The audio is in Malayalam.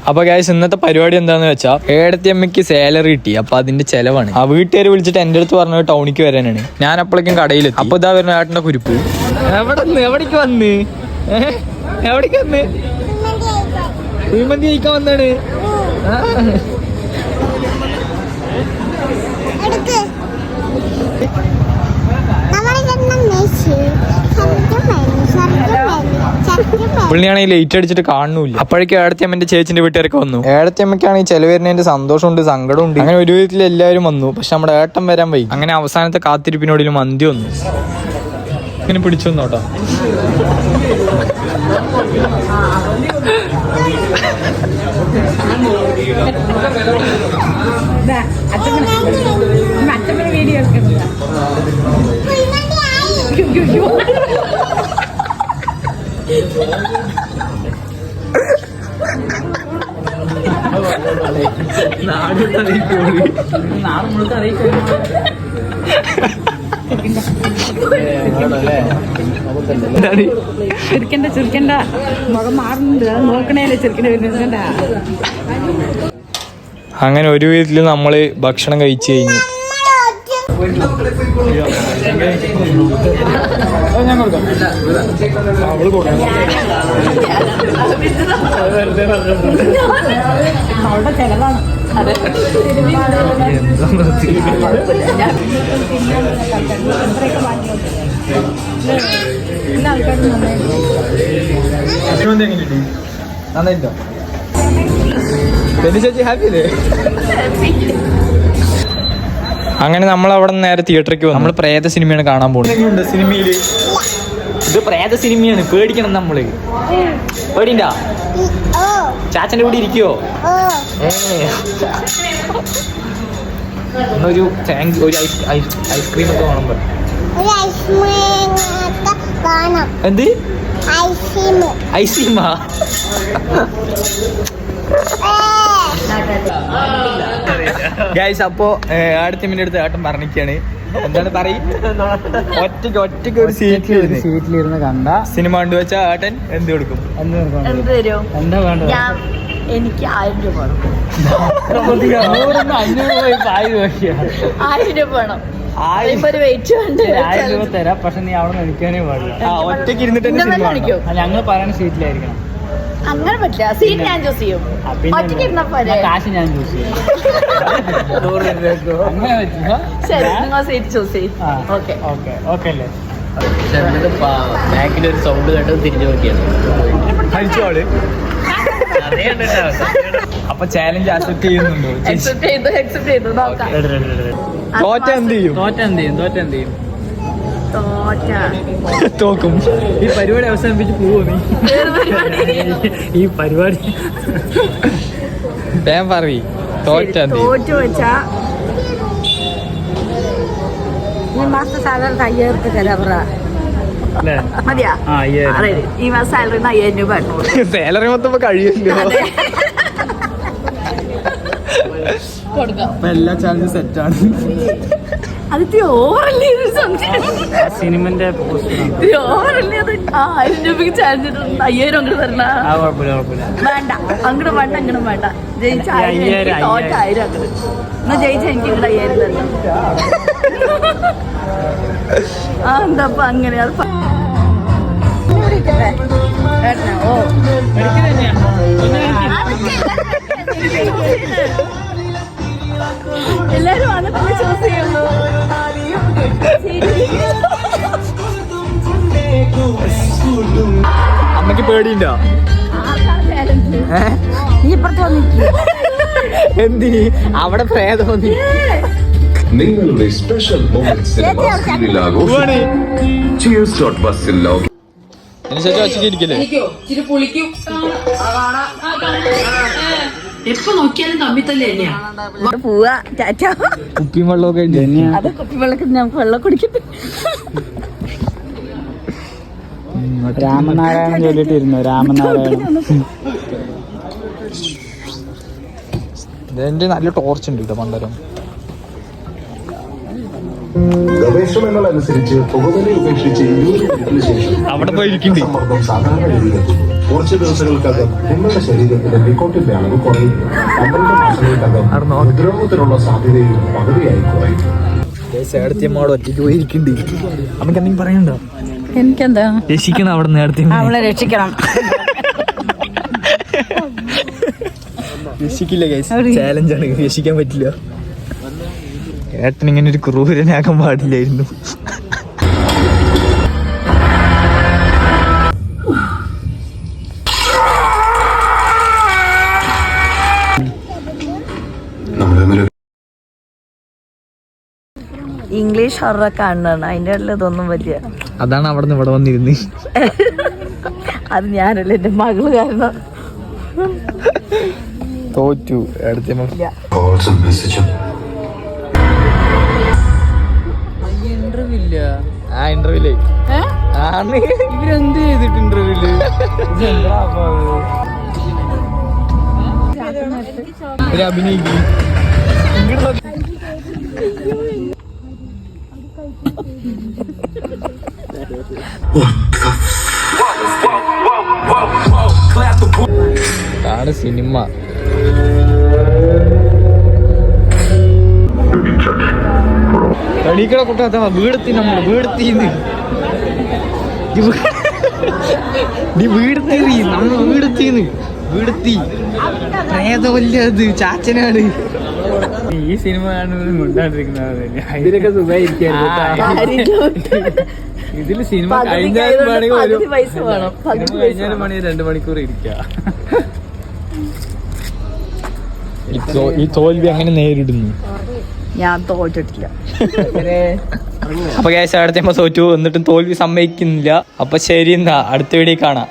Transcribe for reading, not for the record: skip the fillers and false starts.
അപ്പൊ ഗൈസ് ഇന്നത്തെ പരിപാടി എന്താന്ന് വെച്ചാൽ ഏടത്തി അമ്മയ്ക്ക് സാലറി കിട്ടി. അപ്പൊ അതിന്റെ ചെലവാണ്. ആ വീട്ടുകാർ വിളിച്ചിട്ട് എന്റെ അടുത്ത് പറഞ്ഞത് ടൗണിക്ക് വരാനാണ്. ഞാൻ അപ്പോഴേക്കും കടയിലെത്തി. അപ്പൊ ഇതാ വരുന്ന ഏട്ടന്റെ കുരിപ്പ്. എവിടേക്ക് വന്ന് കുഴിമന്തി കഴിക്കാൻ വന്നാണ്. പുള്ളിയാണെങ്കിൽ ലേറ്റ് അടിച്ചിട്ട് കാണുന്നില്ല. അപ്പോഴേക്കും ഏടത്തിയമ്മന്റെ ചേച്ചിന്റെ വീട്ടുകാരൊക്കെ വന്നു. ഏടത്തിയമ്മയ്ക്കാണെങ്കിൽ ചെലവരുന്നതിന്റെ സന്തോഷമുണ്ട്, സങ്കടമുണ്ട്. അങ്ങനെ ഒരു വിധത്തിൽ എല്ലാവരും വന്നു. പക്ഷെ നമ്മുടെ ഏട്ടൻ വരാൻ വൈകി. അങ്ങനെ അവസാനത്തെ കാത്തിരിപ്പിനോടിലും മന്തി വന്നു. ഇങ്ങനെ പിടിച്ചു വന്നോട്ടോ. ചെറുക്കണ്ട മുഖം മാറുന്നുണ്ട്. നോക്കണേല്ലേ ചെറുക്കൻ്റെ വരുന്നുണ്ട. അങ്ങനെ ഒരു വിധത്തിൽ നമ്മള് ഭക്ഷണം കഴിച്ചു കഴിഞ്ഞു. അവളുടെ ചെലവാണ്. നന്നായിട്ടോ ചേച്ചി ഹാപ്പിയല്ലേ? അങ്ങനെ നമ്മൾ അവിടെ നിന്ന് നേരെ തിയേറ്ററിലേക്ക് വന്നു. നമ്മൾ പ്രേത സിനിമയാണ് കാണാൻ പോകുന്നത്. സിനിമയില് ഇത് പ്രേത സിനിമയാണ്. പേടിക്കണം നമ്മള്. പേടിണ്ടാ? ചാച്ചന്റെ കൂടെ ഇരിക്കുവോ? ഒരു ഐസ്ക്രീം ഒക്കെ വേണം. എന്ത് ഐസ്ക്രീമാ? ഗൈസ് അപ്പോ അടുത്തമിന്റെ അടുത്ത് ഏട്ടൻ പറഞ്ഞിരിക്കാണ്. എന്താണ് ഒറ്റയ്ക്ക് ഒരു സീറ്റിലിരുന്ന് കണ്ട സിനിമ കണ്ടു വെച്ചാ ഏട്ടൻ എന്ത് കൊടുക്കും? എന്താ വേണ്ടത്? എനിക്ക് 1000 രൂപ വേണം. 1000 രൂപ വേണം. 1000 രൂപ തരാം. പക്ഷെ നീ അവിടെ നിൽക്കാനേ പാടില്ല. ഒറ്റയ്ക്ക് ഇരുന്നിട്ട് ഞങ്ങൾ പറയുന്ന സീറ്റിലായിരിക്കണം. അങ്ങനെ പറ്റില്ല. സീറ്റ് ഞാൻ ചൂസ് ചെയ്യും. ഒറ്റയ്ക്ക് ഇരുന്നാ പോലെ കാശ് ഞാൻ ചൂസ് ചെയ്യും. അങ്ങനെ പറ്റില്ല. ശരി, നിങ്ങൾ സീറ്റ് ചൂസ് ചെയ്യും. ഓക്കെ അല്ലേ? ബാക്കിൽ ഒരു സൗണ്ട് കേട്ട് തിരിഞ്ഞു നോക്കിയാണ്. അപ്പൊ ചാലഞ്ച് അക്സെപ്റ്റ് ചെയ്യുന്നുണ്ടോ? തോറ്റ എന്ത് ചെയ്യും? തോക്കും. ഈ പരിപാടി അവസാനിപ്പിച്ച് പോവോ നീ? ഈ പരിപാടി ഞാൻ പറയും. തോറ്റു വെച്ചാ ഈ മാസത്തെ സാലറി 5000 രൂപ ചെലവറ മതിയാ? ഈ മാസം സാലറി 5000 രൂപ. സാലറി മൊത്തം കഴിയല്ലോ. എല്ലാ ചാലഞ്ചും സെറ്റാണ്. അതിന്റെ ഓവറല്ലേ സിനിമന്റെ ഓവറല്ലേ? അത് 1000 രൂപയ്ക്ക് ചാലഞ്ച് 5000 അങ്ങോട്ട് തരണ. വേണ്ട, അങ്ങോട്ട് വേണ്ട, അങ്ങോട്ട് വേണ്ട. ജയിച്ച 1000, തോറ്റ 1000 അങ്ങോട്ട്. എന്നാ ജയിച്ച എനിക്ക് ഇങ്ങോട്ട് 5000 തരണം. എന്താ അങ്ങനെ? അത് എല്ലാരും വന്നിട്ട് ചൂസ് ചെയ്യുള്ളൂ. അമ്മക്ക് പേടിയുണ്ടോ? നീ ഇപ്പുറത്ത് വന്നിരിക്കും. എന്തിന്? അവിടെ പ്രേതം നിങ്ങളുടെ സ്പെഷ്യൽ എപ്പൊ നോക്കിയാലും തമ്മിത്തല്ലേ പോവാ. ടാറ്റ. കുപ്പിയും വെള്ളമൊക്കെ അത് കുപ്പി വെള്ളത്തിൽ നമുക്ക് വെള്ളം കുടിക്കട്ടെ. രാമനാരായണൻ ചൊല്ലിട്ടിരുന്നു. രാമനാരായണൻ. ഇതെന്റെ നല്ല ടോർച്ച് ഉണ്ട് കേട്ടോ. പണ്ടരം ഗവേഷണങ്ങൾ അനുസരിച്ച് പുകവലി ഉപേക്ഷിച്ച് 20 മിനിറ്റിന് ശേഷം അവിടെ പോയിരിക്കുന്നുണ്ട്. സമ്മർദ്ദം സാധാരണ രീതിയിലെത്തും. കുറച്ച് ദിവസങ്ങൾക്കകം നിങ്ങളുടെ ശരീരത്തിലെ നിക്കോട്ടിന്റെ അളവ് കുറയും. 12 മാസങ്ങൾക്കകം ഹൃദ്രോഗത്തിനുള്ള സാധ്യതയും പകുതിയായി കുറയും. ഏടത്തിയമ്മ ഒറ്റയ്ക്ക് പോയിരിക്കുന്നുണ്ട്. നമുക്ക് എന്തെങ്കിലും പറയണ്ടോ? എനിക്കെന്താ രക്ഷിക്കണം അവിടെ നേരത്തെ അവളെ രക്ഷിക്കണം. രക്ഷിക്കില്ല ചാലഞ്ചാണ്, രക്ഷിക്കാൻ പറ്റില്ല. ഏട്ടൻ ഇങ്ങനെ ഒരു ക്രൂരനാകാൻ പാടില്ലായിരുന്നു. ഇംഗ്ലീഷ് ഹൊറൊക്കെ കാണണം, അതിൻ്റെ ഇടയിൽ ഇതൊന്നും വലിയ. അതാണ് അവിടെ നിന്ന് ഇവിടെ വന്നിരുന്ന്. അത് ഞാനല്ല, എൻ്റെ മകള് കാരണം. തോറ്റു ഏടത്തിയമ്മ. ആ ഇന്റർവ്യൂലേ ആണ് ഇവരെന്ത് ചെയ്തിട്ട് ഇന്റർവ്യൂല് ഒരു അഭിനയിക്കും. ആണ് സിനിമ. എണീക്കട കുട്ടാത്ത വീടെത്തി, നമ്മള് വീടെത്തിന്ന് നമ്മള് വീടെത്തിന്ന് വീടെത്തി. പ്രേതമല്ല അത്, ചാച്ചനാണ്. ഈ സിനിമ ഇതിലൊക്കെ സുഖമായിരിക്കും. ഇതില് സിനിമ കഴിഞ്ഞാലും സിനിമ കഴിഞ്ഞാലും പണി 2 മണിക്കൂർ ഇരിക്ക. ഈ തോൽവി അങ്ങനെ നേരിടുന്നു. ഞാൻ തോറ്റിട്ടില്ല. അപ്പൊ കേസ് അടുത്ത തോറ്റു, എന്നിട്ടും തോൽവി സമ്മതിക്കുന്നില്ല. അപ്പൊ ശരി, എന്നാ അടുത്ത വീഡിയോ കാണാം.